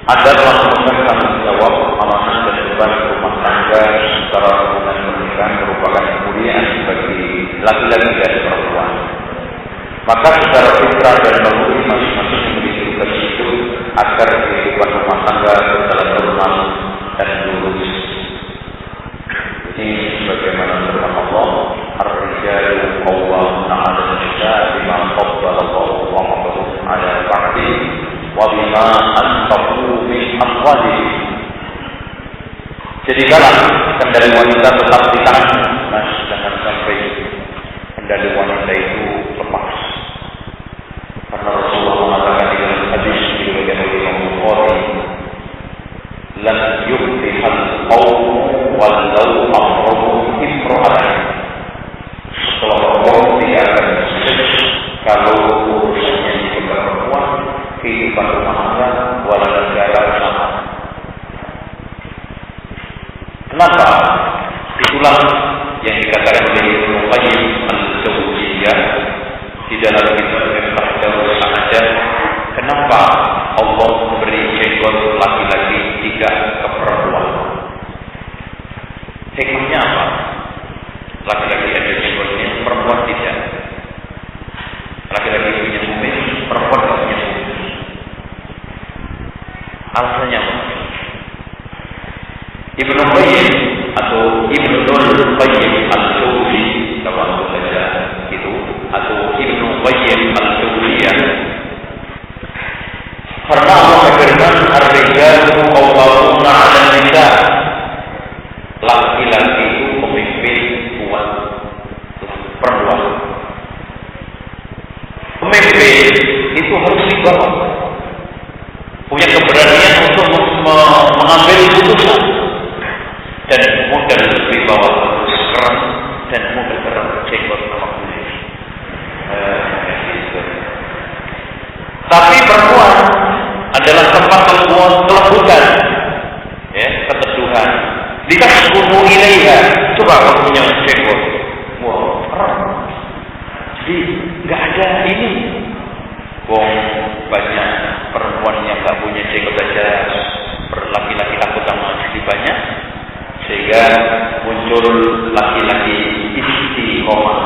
Anda telah memegang tanggung jawab, amanah dan beban rumah tangga secara hubungan pernikahan merupakan kemuliaan bagi laki-laki dan perempuan. Maka secara fitrah dan naluri masing-masing memiliki tugas hidup agar kehidupan rumah tangga berjalan normal dan lurus. Ini sebagaimana firman Allah, "Ar-rijalu qawwamuna 'ala an-nisaa bima faddala Allahu ba'dahum 'ala ba'din wa bima anfaqu min amwalihim." Jadi kalau kendali wanita tetap di tangan, jangan sampai kendali wanita itu lepas. Karena Rasulullah mengatakan di dalam hadis diriwayatkan oleh Imam Bukhari, "Lan yuflihal qawmu walau amruhum imra'atan." Setelah orang tidak akan sukses kalau urusannya dipegang perempuan, kehidupan rumah tangga walau negara sama. Kenapa? Itulah yang dikatakan oleh Ibnu Qayyim al-Jauziyah di dalam kitab Miftah Darus Sa'adah. Kenapa Allah memberi jenggot laki-laki tidak ke perempuan? Hikmahnya apa? Laki-laki ada jenggotnya, perempuan tidak. Laki-laki punya kumis, perempuan tidak punya kumis. Alasannya apa? Ibnu Qayyim atau Ibnul Qayyim al-Jauzi, kalau aku baca itu, atau Ibnu Qayyim al-Jauziyah, karena Allah berfirman, "Ar-rijalu qawwamuna 'ala an-nisaa." Laki-laki itu pemimpin buat perempuan. Pemimpin itu harus dibawa, punya keberanian untuk mengambil keputusan, dan modal dibawa harus keras dan modal keras jenggot sama kumis. Tapi perempuan adalah tempat kelembutan, ya, keteduhan. Litaskunu ilaiha. Coba kamu punya jenggot, wow, keras. Jadi nggak ada ini. Wong banyak perempuan yang nggak punya jenggot aja, laki-laki takut sama istri banyak, sehingga muncul laki-laki istiqomah,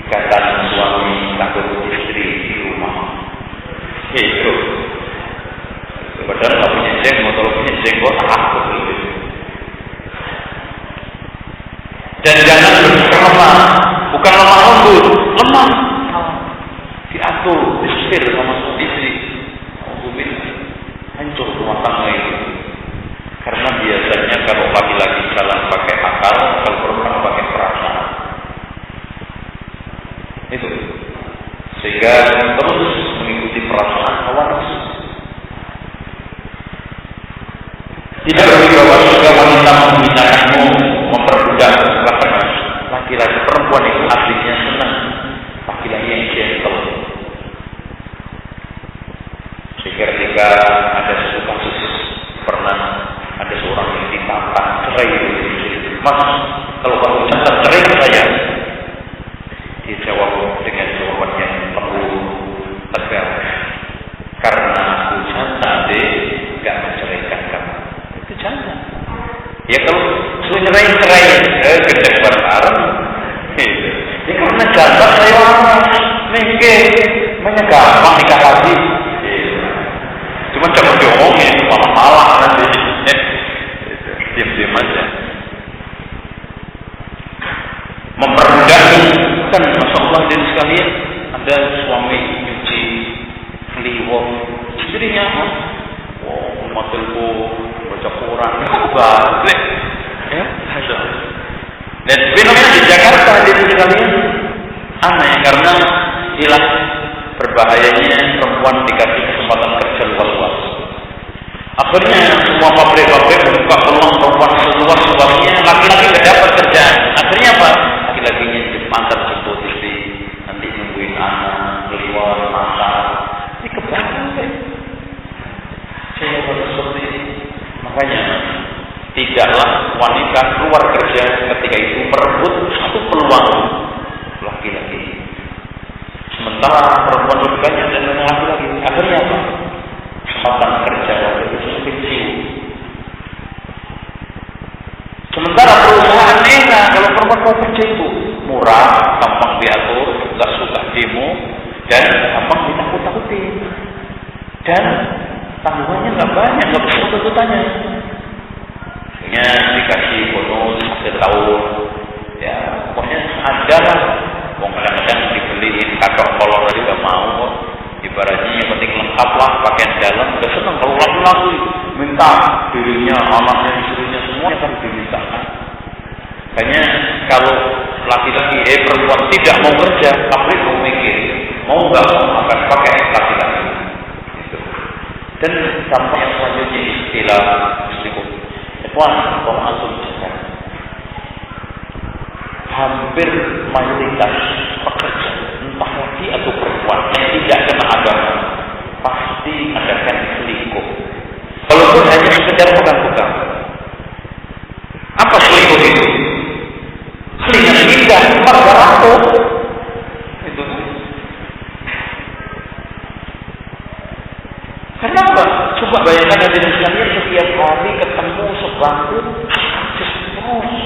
ikatan suami takut istri di rumah. Itu. Padahal nggak punya jenggot, kalau punya jenggot takut gitu. Dan jangan bersikap lemah, bukan lemah lembut, lemah. Diatur, disetir sama istri, hancur rumah tangga itu. Karena biasanya kalau laki-laki jalan pakai akal, kalau perempuan pakai perasaan. Itu. Sehingga terus mengikuti perasaan hawa nafsu. Tidak berarti juga wanita membinakanmu, memperbudak, bahkan laki-laki perempuan itu aslinya senang laki-laki yang gentle. Sehingga ketika ada suatu kasus pernah ada seorang yang ditantang cerai, "Mas, kalau kamu catat cerai saya." Dia jawab dengan jawaban yang lembut, tegas, "Karena aku janda deh, gak menceraikan kamu." Itu janda. Ya kalau sudah cerai, gendek bareng. Ya karena janda saya orang mikir, gampang nikah lagi. Cuma jangan diomongin, malah nanti. Diam-diam aja. Mempermudah kan, masya Allah dan sekalian, ada suami nyuci kliwon, istrinya matelku baca Quran, balik, ya, ada. Dan fenomena di Jakarta dan sekalian aneh karena hilang berbahayanya perempuan dikasih kesempatan kerja luas-luas. Akhirnya semua pabrik-pabrik membuka peluang perempuan seluas-luasnya, laki-laki tidak dapat kerjaan. Akhirnya apa? Laki-lakinya dipantat jemput istri, nanti nungguin anak, keluar, masak. Ini kebanyakan. Saya seperti ini. Makanya tidaklah wanita keluar kerja ketika itu merebut satu peluang laki-laki. Sementara perempuan lebih banyak dan laki-laki. Akhirnya apa? Kesempatan kerja waktu itu ilmu dan gampang ditakut-takutin. Dan tanggungannya nggak banyak, nggak besar tuntutannya. Misalnya dikasih bonus akhir tahun, ya pokoknya ada lah. Kadang-kadang dibeliin kakak kolor tadi nggak mau kok. Ibaratnya yang penting lengkap lah, pakaian dalam udah seneng. Kalau laki-laki minta dirinya, anaknya, istrinya semuanya kan dimintakan. Makanya kalau laki-laki perempuan tidak mau kerja, tapi mau mikir, mau nggak mau akan pakai laki-laki. Gitu. Dan sampai yang selanjutnya istilah muslimah. Kalau antum cakap, hampir mayoritas pekerja, entah laki atau perempuan yang tidak kena agama, pasti adakan selingkuh. Walaupun hanya sekedar pegang-pegang. Apa selingkuh itu? Selingkuh indah, margarato. Itu. Kenapa? Coba bayangkan hadirin sekalian setiap hari ketemu sebangku terus.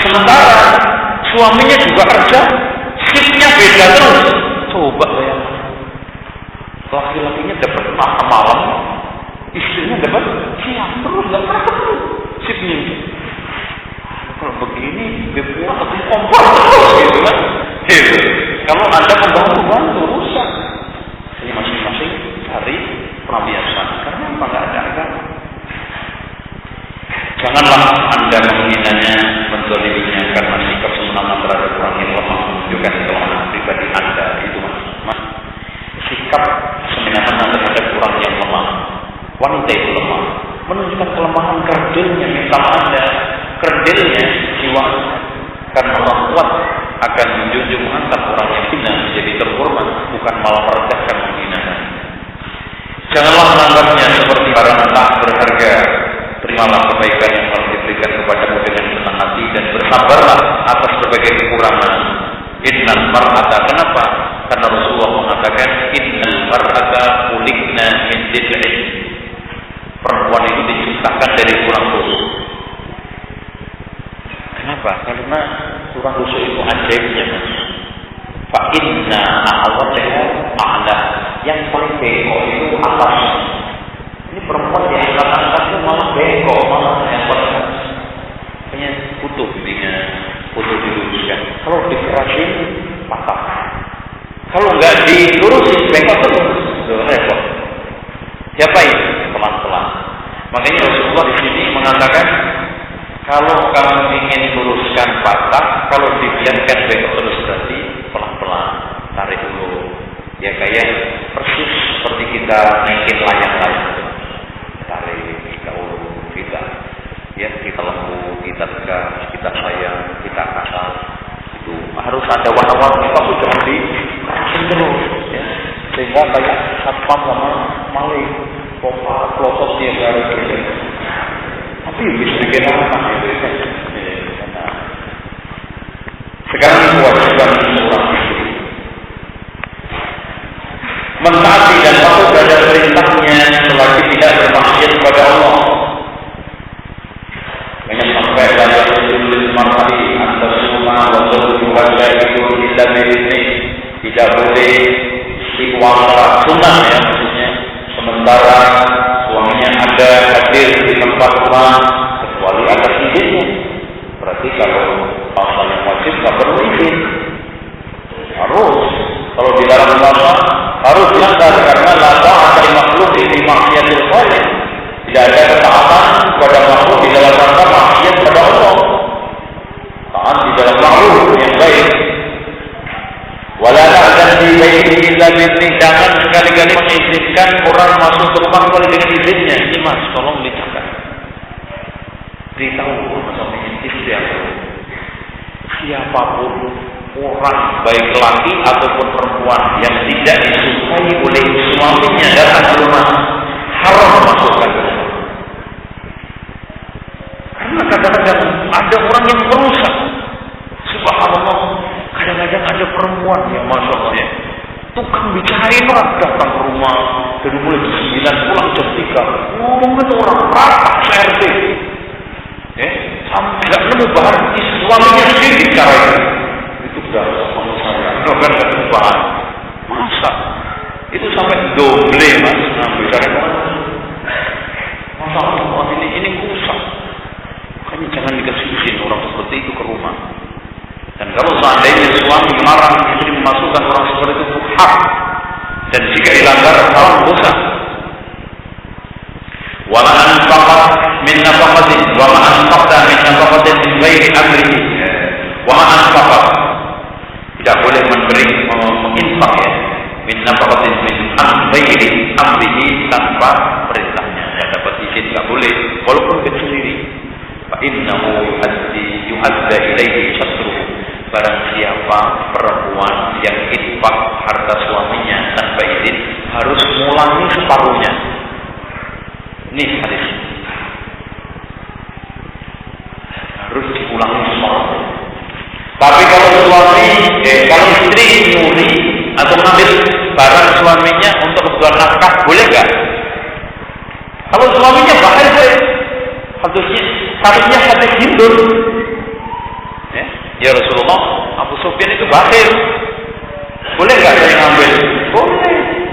Sementara suaminya juga kerja, shiftnya beda terus. Coba bayangkan. Laki-lakinya dapat malam, istrinya dapat siang terus, nggak pernah ketemu shiftnya. Kalau begini, BPO atau kompor terus gitu kan? Gitu. Kalau Anda membantu rusak. Jadi masing-masing cari pelampiasan. Karena apa nggak ada agama? Janganlah Anda menghinanya, menzaliminya karena sikap semena-mena terhadap orang yang lemah menunjukkan kelemahan pribadi Anda. Itu mas. Sikap semena-mena terhadap orang yang lemah, wanita itu lemah, menunjukkan kelemahan kerdilnya mental Anda, kerdilnya jiwa. Karena orang kuat akan menjunjung angkat orang yang hina menjadi terhormat, bukan malah merendahkan menghinakan. Janganlah menganggapnya seperti barang tak berharga. Terimalah kebaikan yang telah diberikan kepadamu dengan senang hati dan bersabarlah atas berbagai kekurangan. Innal mar'ata, kenapa? Karena Rasulullah mengatakan innal mar'ata khuliqna min dhil'in. Perempuan itu diciptakan dari tulang rusuk. Kenapa? Karena tulang rusuk itu ajaibnya. Fa inna a'wadha a'la. Yang paling bengkok itu atas. Ini perempuan diangkat-angkat itu malah bengkok, malah yang paling hanya putus bimbingan, putus diluruskan. Kalau dikerasin patah. Kalau nggak dilurusin bengkok terus, repot. Siapa ini? Pelan-pelan. Makanya Rasulullah di sini mengatakan, kalau kamu ingin luruskan patah, kalau dibiarkan bengkok terus berarti pelan-pelan, tarik dulu. Ya kayak persis seperti kita naikin layang-layang. Tarik, kita urut, kita lembut, kita tegas, kita sayang, kita kasar. Itu harus ada warna-warni, tapi jangan dikerasin terus. Ya. Sehingga kayak satpam sama maling, pelosok dia garis gitu. Tapi bisa bikin apa gitu. Sekarang kewajiban seorang istri mentaati dan patuh terhadap perintahnya selagi tidak bermaksiat kepada Allah. Banyak sampai dalam tulis marhali atas rumah wajib juga itu tidak berizin, tidak boleh istiqwala sunnah ya maksudnya. Sementara suaminya ada hadir di tempat rumah kecuali atas izinnya. Berarti kalau hal yang wajib nggak perlu izin. Harus kalau di dalam rumah harus diangkat karena la ta'ata li makhluk fi maksiatil khaliq. Tidak ada ketaatan kepada makhluk di dalam rangka maksiat kepada Allah. Taat di dalam makhluk yang baik. Wala ta'zan fi baitihi illa bi jangan sekali-kali mengizinkan orang masuk ke rumah kecuali dengan izinnya. Ini Mas, tolong dicatat. Beritahu sama istri aku. Siapapun orang baik laki ataupun perempuan yang tidak disukai oleh suaminya datang ke rumah haram masukkan ke rumah. Karena kadang-kadang ada orang yang merusak. Subhanallah, kadang-kadang ada perempuan yang masuk ya, tukang bicarain orang datang ke rumah dari mulai jam 9 pulang jam 3 ngomongin orang rata CRT. Sampai nggak nemu bahan suaminya sendiri cara itu sudah suami saya kan nggak sembahan. Masa? Itu sampai doble mas ngambil dari mana? Masa Allah ini rusak. Makanya jangan dikasih izin orang seperti itu ke rumah. Dan kalau seandainya suami melarang istri memasukkan orang seperti itu hak, dan jika dilanggar haram dosa. Wa man anfaqa min nafaqatin wa man anfaqa min nafaqatin min ghairi amrihi. Wa man anfaqa, tidak boleh memberi menginfak ya, min nafaqatin min ghairi amrihi, tanpa perintahnya. Ya, dapat izin enggak boleh walaupun kecil sendiri. Fa innahu yuhadda ilaihi syatruhu. Barang siapa perempuan yang infak harta suaminya tanpa izin harus mengulangi separuhnya. Ini hadis. Harus diulangi separuhnya. Tapi kalau kalau istri nyuri atau mengambil barang suaminya untuk kebutuhan nafkah, boleh nggak? Kalau suaminya bahaya, harusnya hadis hindun. Ya Rasulullah, Abu Sufyan itu bakhil. Boleh nggak saya ngambil? Boleh.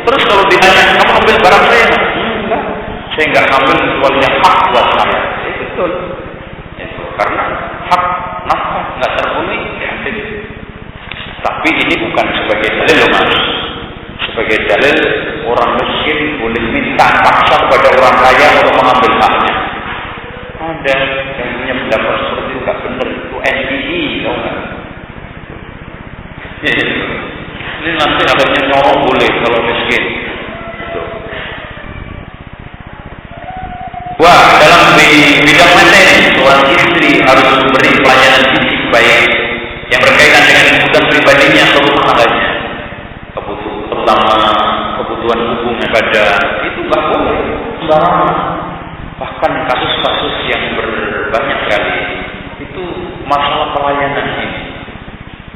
Terus kalau ditanya, kamu ambil barang saya? Enggak. Saya nggak ngambil kecuali yang hak buat saya. Betul. Itu karena hak nafkah nggak terpenuhi. Ya, tapi ini bukan sebagai dalil, mas. Sebagai dalil orang miskin boleh minta paksa kepada orang kaya untuk mengambil haknya. Ada yang punya pendapat seperti itu nggak benar, itu NII, tau nggak? Ini nanti adanya nyolong boleh kalau miskin. Wah, dalam bidang materi, seorang istri harus memberi pelayanan fisik baik yang berkaitan dengan kebutuhan pribadinya atau rumah tangganya, terutama kebutuhan hubungan ibadah, itu nggak boleh sembarangan. Bahkan kasus-kasus yang berbanyak kali itu masalah pelayanan ini.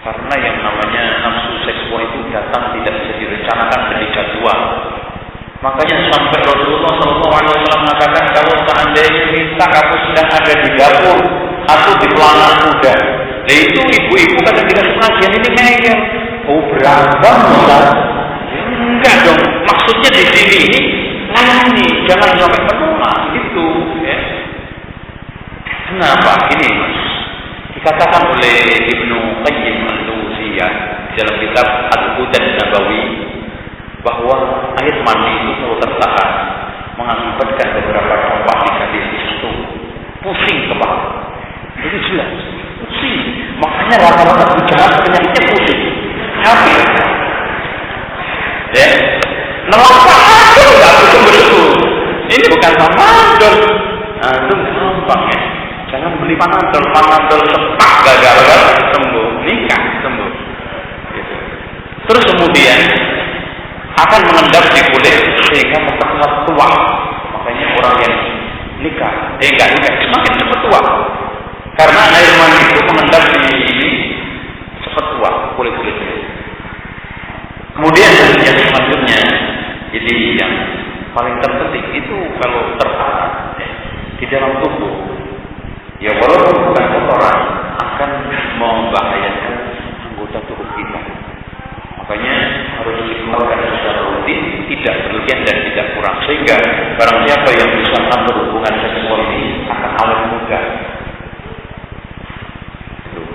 Karena yang namanya nafsu seksual itu datang tidak bisa direncanakan dan dijadwal. Makanya sampai Rasulullah SAW mengatakan, kalau seandainya kita aku sedang ada di dapur atau di pelana kuda, nah itu ibu-ibu kadang dikasih pengajian ini ngeyel. Oh beragam Ustaz? Enggak dong. Maksudnya di sini ini layani, jangan sampai menolak gitu. Ya. Kenapa? Ini mas, dikatakan oleh Ibnu Qayyim al-Jauziyah dalam kitab Al-Hudan Nabawi bahwa air mani itu kalau tertahan mengakibatkan beberapa dampak negatif. Itu pusing kepala, itu jelas pusing. Makanya rata-rata bujangan penyakitnya pusing. Tapi ya, nelaka aduh nggak betul-betul. Ini bukan Panadol. Nah, itu gampang ya. Jangan beli Panadol sepak gagal sembuh, nikah sembuh. Gitu. Terus kemudian akan mengendap di kulit sehingga mempercepat tua. Makanya orang yang nikah, enggak nikah semakin cepat tua. Karena air mani itu mengendap di ini cepat tua kulit-kulitnya. Kemudian yang selanjutnya, jadi yang paling terpenting itu kalau tertahan di dalam tubuh, ya walaupun bukan kotoran, akan membahayakan anggota tubuh kita. Makanya harus dikeluarkan secara rutin, tidak berlebihan dan tidak kurang, sehingga barang siapa yang misalkan berhubungan seksual ini akan awet muda.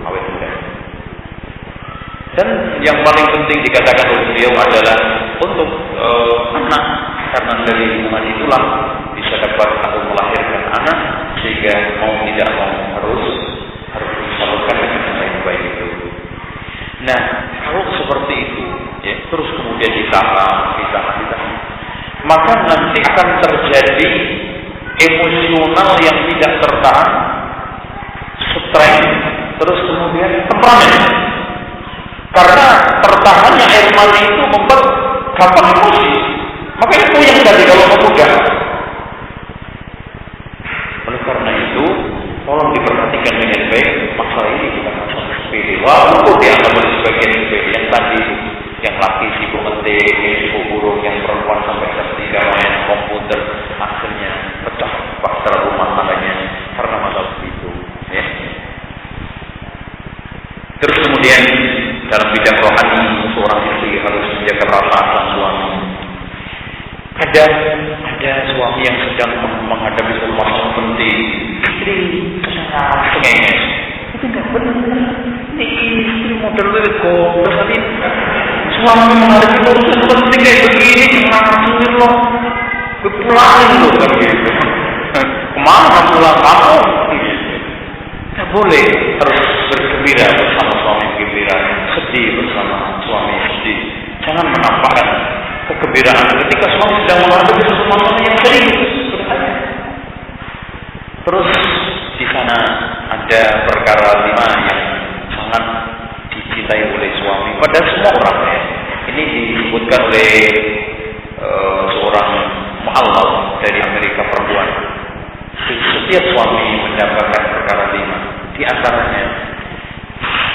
Awet muda. Dan yang paling penting dikatakan oleh beliau adalah untuk anak, karena dari hubungan itulah bisa dapat atau melahirkan anak, sehingga mau tidak mau harus disalurkan dengan cara yang baik itu. Nah, kalau seperti itu, ya, terus kemudian ditahan, maka nanti akan terjadi emosional yang tidak tertahan, stres, terus kemudian temperamen. Karena tertahannya air mani itu membuat gampang emosi. Makanya puyeng tadi kalau pemuda. Oleh karena itu, tolong diperhatikan dengan baik. Masalah ini bukan masalah sepele. Walaupun dianggap sebagian sepele yang tadi, yang laki sibuk ngetik, sibuk burung, yang perempuan sampai ketika main komputer, akhirnya pecah bahtera rumah tangganya karena masalah itu. Ya. Terus kemudian dalam bidang rohani perasaan sang suami. Ada suami yang sedang menghadapi sesuatu yang penting, istri sengaja. Itu nggak benar. Ini istri model itu berarti suami menghadapi urusan penting kayak begini ngelakuin loh, kepulauan loh kan gitu. Kemana pulang kamu? Tidak boleh, harus bergembira bersama suami gembira, sedih bersama suami sedih. Jangan menampakkan kegembiraan ketika suami sedang menghadapi sesuatu yang serius. Terus di sana ada perkara 5 yang sangat dicintai oleh suami pada semua orang. Ini disebutkan oleh seorang mu'allaf dari Amerika perempuan. Setiap suami mendapatkan perkara 5. Di antaranya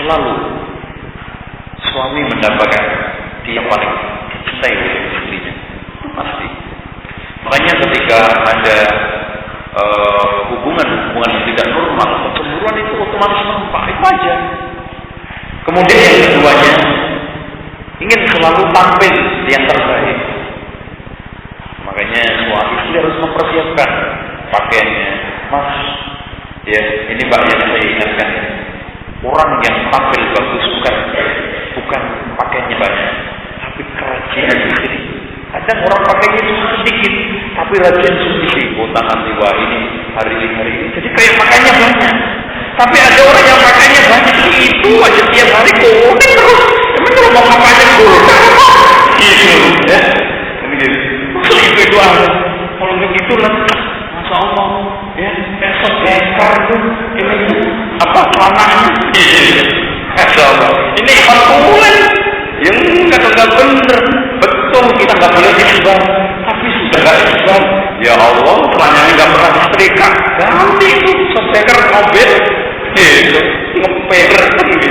selalu suami mendapatkan dia paling dicintai oleh istrinya. Pasti. Makanya ketika ada hubungan yang tidak normal, kecemburuan itu otomatis nampak, itu aja. Kemudian yang keduanya, ingin selalu tampil yang terbaik. Makanya suami istri harus mempersiapkan pakaiannya. Mas, ya ini Pak yang saya ingatkan, orang yang tampil bagus bukan pakaiannya banyak, tapi kerajinan istri. Kadang orang pakainya cuma sedikit, tapi rajin sendiri. Tangan tiba ini hari ini. Jadi kayak pakainya banyak. Tapi ada orang yang pakainya banyak itu aja tiap hari kuning terus. Emang kalau mau ngapain kuning? Gitu, ya. Ini gitu. Itu aja. Kalau begitu lah, Masya Allah, ya. Esok ekar tuh, ini apa celananya? Masya Allah. Ini kuling. Yang nggak bener. Betul kita nggak boleh disebar, tapi sudah nggak disebar. Ya Allah, celananya nggak pernah disetrika. Ganti itu seteker mobil, gitu, ngeper gitu, gitu.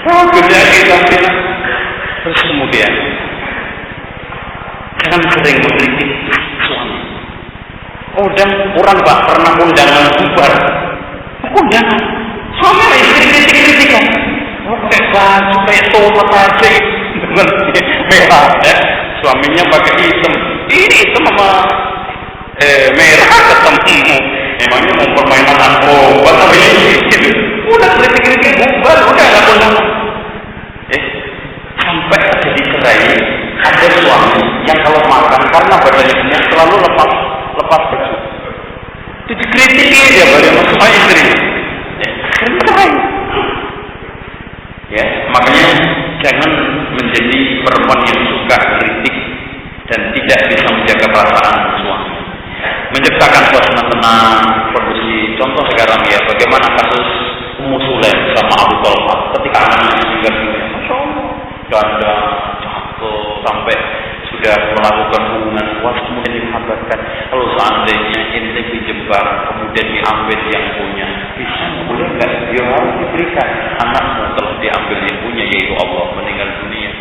Kerja kita. Terus kemudian jangan sering mengkritik suami. Dan orang Pak pernah undangan bubar. Undangan, suami istri kritik-kritikan. Pakai baju kayak tomat aja dengan merah, ya. Suaminya pakai hitam. Ini hitam sama merah ketemu. Emangnya mau permainan narkoba tapi gitu. Udah kritik-kritik bubar, udah nggak boleh. Sampai jadi cerai. Ada suami yang kalau makan karena badannya banyak selalu lepas baju. Itu dikritiki dia balik sama istri. Cerai. Ya, makanya jangan menjadi perempuan yang suka kritik dan tidak bisa menjaga perasaan suami. Menciptakan suasana tenang, kondusif. Contoh sekarang ya, bagaimana kasus Ummu Sulaim sama Abu Talha ketika anaknya meninggal dunia. Masya Allah, ganda, cakep, sampai sudah melakukan hubungan puas, kemudian dikabarkan kalau seandainya ente dijebak, kemudian diambil yang punya, bisa boleh nggak? Ya harus diberikan. Anakmu telah diambil yang punya, yaitu Allah, meninggal dunia.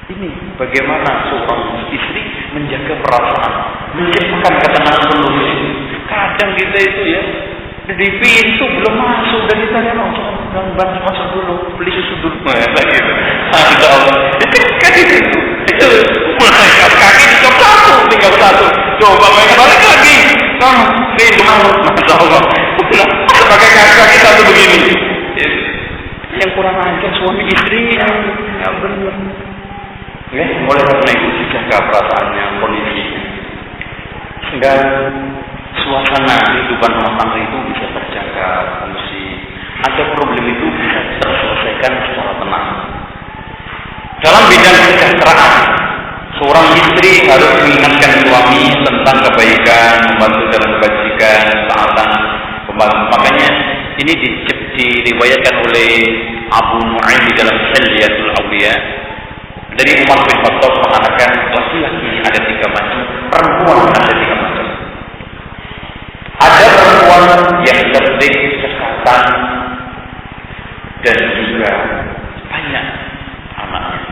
Ini bagaimana seorang istri menjaga perasaan, menciptakan ketenangan penuh. Kadang kita itu ya di pintu belum masuk dan ditanya bang masuk dulu, beli susu dulu, gitu. Allah, itu kan itu mulai kaki tinggal satu, coba main balik lagi, Masya Allah, pakai kaki satu begini. Yang kurang ajar suami istri yang benar. Ya, mulai karena itu dijaga perasaannya, kondisinya, sehingga suasana kehidupan rumah tangga itu bisa terjaga kondusif. Ada problem itu bisa terselesaikan secara tenang. Dalam bidang kesejahteraan, seorang istri harus mengingatkan suami tentang kebaikan, membantu dalam kebajikan, taatan, makanya ini diriwayatkan oleh Abu Nu'aim di dalam Hilyatul Awliya dari Umar bin Khattab mengatakan laki-laki ada 3 macam, perempuan ada 3 macam. Ada perempuan yang cerdik, kesehatan, dan juga banyak anaknya.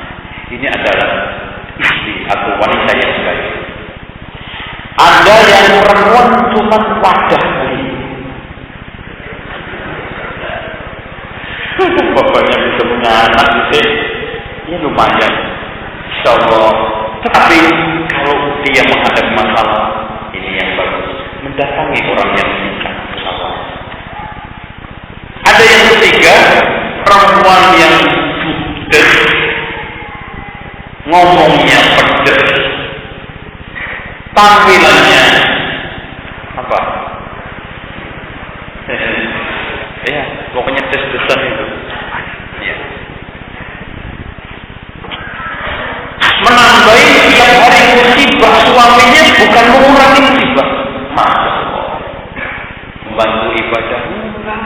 Ini adalah istri atau wanita yang baik. Ada yang perempuan cuma wadah bapaknya bisa lumayan, insya Allah. Tapi kalau dia menghadapi masalah, ini yang bagus, mendatangi orang yang meningkat bersabar. Ada yang ketiga, perempuan yang judes, ngomongnya pedes, tampilannya apa? Ya, pokoknya des-desan itu. Ya. Menambahi tiap hari musibah suaminya, bukan mengurangi musibah. Masya Allah. Membantu ibadah enggak,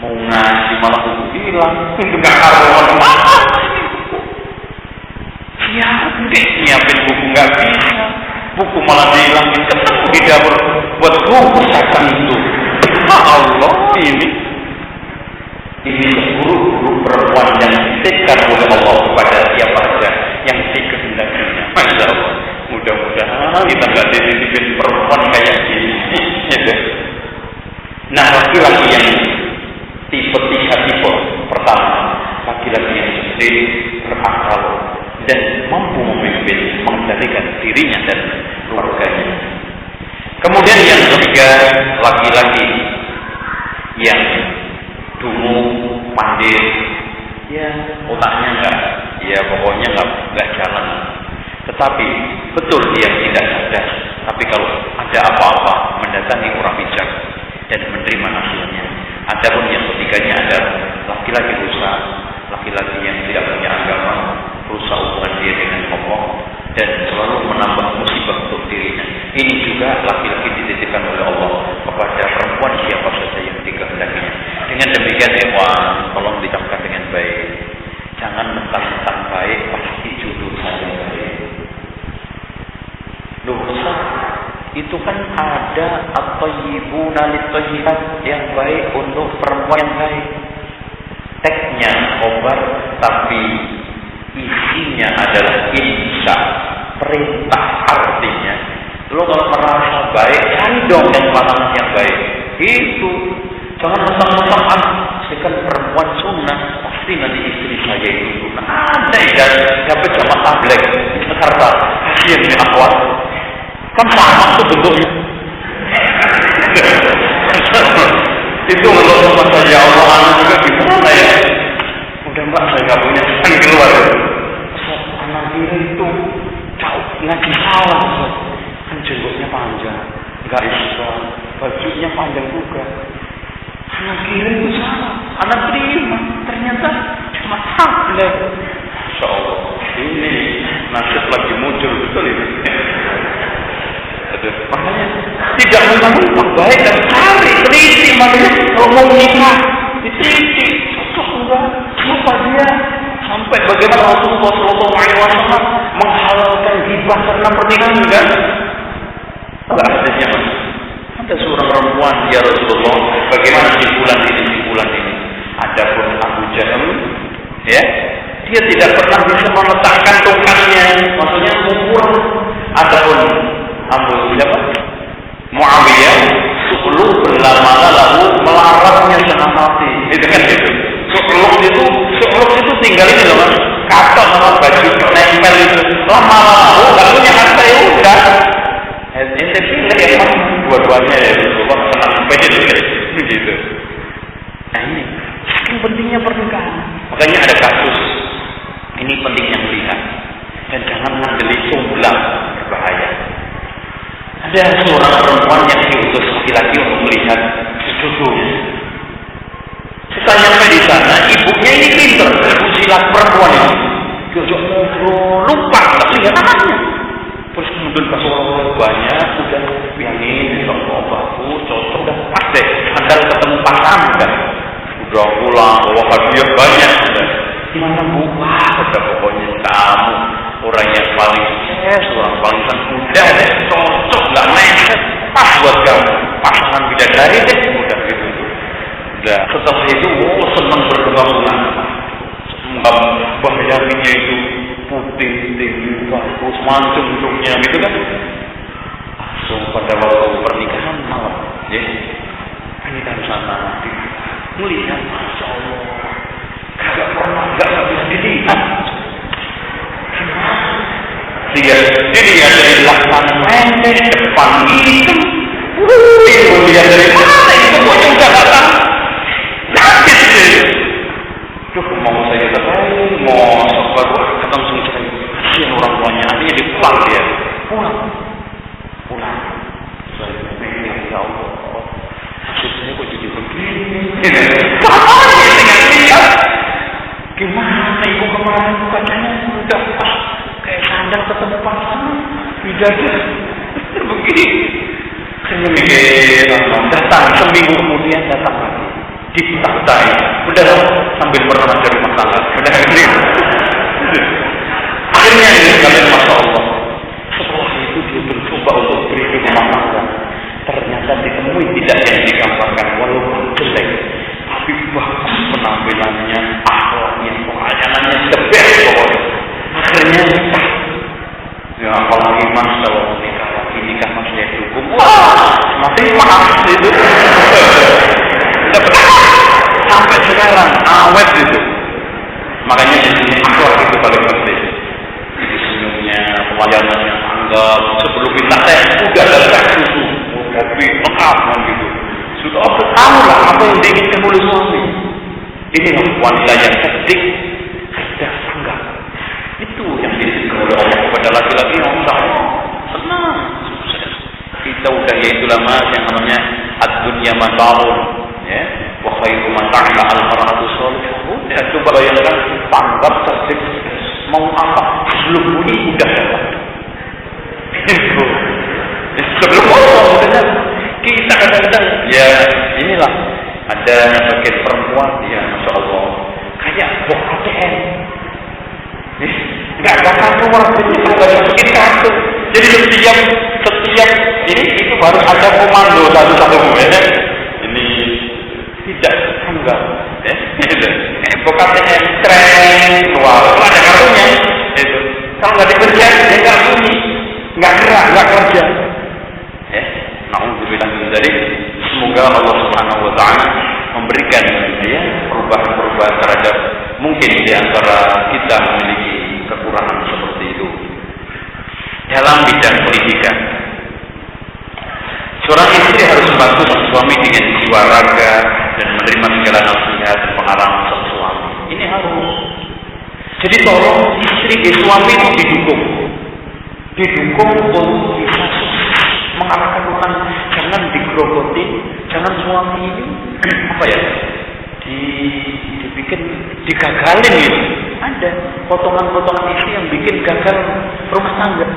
mau ngaji malah buku hilang, enggak karuan mana ini buku. Nyiapin buku enggak bisa, buku malah dihilangin, ketemu di dapur buat buku sakan itu. Allah, ini seburuk-buruk perempuan yang ditekar oleh Allah kepada siapa saja yang dikehendakinya. Masya Allah, mudah-mudahan kita nggak dititipin perempuan kayak gini. Ya. Nah, laki-laki yang tipe pertama, laki-laki yang cerdik, berakal, dan mampu memimpin, mengendalikan dirinya dan keluarganya. Kemudian yang ketiga, laki-laki yang dungu, pandai, ya otaknya pokoknya nggak jalan. Tetapi betul dia tidak cerdas. Tapi kalau ada apa-apa, mendatangi orang bijak dan menerima hasilnya. Adapun yang ketiganya adalah laki-laki rusak, laki-laki yang tidak punya agama, rusak hubungan dia dengan Allah dan selalu menambah musibah untuk dirinya. Ini juga laki-laki dititipkan oleh Allah kepada perempuan siapa saja yang dikehendakinya. Dengan demikian, tolong dicamkan dengan baik. Jangan mentang-mentang baik pasti jodoh saja baik. Dosa itu kan ada at-thayyibuna lit-thayyibat, yang baik untuk perempuan yang baik. Teksnya obat tapi isinya adalah insya, perintah. Artinya lo kalau merasa baik, cari dong yang pasangan yang baik. Itu jangan mentang-mentang kan perempuan sunnah pasti nanti istri saya itu sunnah. Ada ya, dapat jamaah tabligh di Jakarta, kasihan nih akhwat. Kan sama tuh bentuknya. Itu kalau sama saya Allah anak juga gimana ya? Udah mbak, saya nggak punya kan keluar. Anak diri itu jauh ngaji salah, kan jenggotnya panjang, nggak Islam, bajunya panjang juga. Anak kiri itu salah, anak terima, ternyata cuma tabligh. Masya Allah, ini nasib lagi muncul betul ini. Makanya tidak mentang-mentang baik dan cari, teliti. Makanya kalau mau nikah, diteliti, cocok enggak, siapa dia, sampai bagaimana Rasulullah SAW menghalalkan ghibah karena pernikahan enggak? Enggak hadisnya mas. Ada seorang perempuan, ya Rasulullah, bagaimana simpulan ini? Adapun Abu Jahal, ya, dia tidak pernah bisa meletakkan tongkatnya, maksudnya mengukur. Adapun Muawiyah, su'luk berlama lalu melarangnya setengah mati. Itu kan itu. Su'luk itu tinggal ini loh mas, katok sama baju nempel itu. Lama-lama nggak punya harta ya udah. Ini pilih ya mas, dua-duanya ya. Wah senang begitu. Nah ini, saking pentingnya pernikahan. Makanya ada kasus. Ini pentingnya melihat dan jangan mengandeli sumblang, berbahaya. Ada seorang perempuan yang diutus laki-laki untuk melihat cucunya. Setelah nyampe di sana, ibunya ini pintar, usilah perempuan ini. Diajak ngobrol, lupa, tak lihat anaknya. Terus kemudian kasih orang banyak, udah yang ini, bagus, cocok, udah pas deh. Anda ketemu pasangan, udah pulang, bawa hadiah banyak. Gimana bu? Wah, udah pokoknya kamu orang yang paling sukses, orang paling muda deh, cocok, nggak neset, pas buat kamu. Pasangan bidadari deh, udah gitu. Udah setelah itu, senang berkembang. Bayanginnya itu putih, tinggi, bagus, mancung hidungnya gitu kan. Langsung pada waktu pernikahan malam, ya, pernikahan sana melihat, Masya Allah, nggak bisa dilihat. dilihat dari belakang pendek, depan hitam. Dilihat dari mana itu semuanya udah datang. Nangis deh. Duh, mau saya terbaik, mau baru ketemu sama saya. Kasihan orang tuanya, akhirnya dipulang dia. Pulang. Saya mikir, ya Allah, maksud saya kok jadi begini? Kapan ya dengan lihat? Gimana ibu kemarin katanya udah pas kayak sandal ketemu pasangan, bidadari begini. Saya mikir, datang seminggu kemudian datang lagi. Ditaktai, udah sambil pernah cari masalah, udah ini. Akhirnya ini kalian masya Allah. Setelah itu dia mencoba untuk beri rumah tangga. Ternyata ditemui tidak yang digambarkan, walaupun jelek, tapi bagus penampilannya, akhlaknya, pelayanannya the best pokoknya. Akhirnya nikah. Ya apalagi mas kalau nikah masnya dihukum, wah mati maaf itu. Sampai sekarang awet itu. Makanya di sini akhlak itu paling penting. Jadi senyumnya, pelayanannya, anggap sebelum kita teh udah ada susu, kopi, makanan gitu. Sudah tahu lah apa yang diinginkan oleh suami. Inilah wanita yang cerdik, cerdas, anggap. Itu yang diinginkan oleh Allah kepada laki-laki yang senang, sukses. Kita udah yaitulah mas yang namanya ad-dunya mata'un. Ya, wa khairu mata'ila al-mar'atu salihah. Ya, coba bayangkan panggap cerdik, mau apa sebelum bunyi udah dapat. Itu sebelum Allah kita kadang-kadang ya inilah ada bagian perempuan ya masya Allah kayak bok ATM. Nggak bakal keluar itu nggak bikin kartu. Jadi setiap ini itu harus ada komando satu-satu ya. Ini tidak enggak ya ATM tren keluar kalau ada kartunya itu kalau nggak dikerja dia nggak bunyi nggak gerak nggak kerja ya. Na'udzubillah min dzalik. Semoga Allah Subhanahu wa taala memberikan ya perubahan-perubahan terhadap mungkin di antara kita memiliki kekurangan seperti itu dalam bidang pendidikan. Seorang istri harus membantu sang suami dengan jiwa raga dan menerima segala nasihat dan pengarahan sang suami. Ini harus. Jadi tolong istri dan suami itu didukung untuk bisa mengalahkan orang. Jangan digerogoti, jangan suami ini apa ya dibikin digagalin gitu. Ada potongan-potongan istri yang bikin gagal rumah tangga.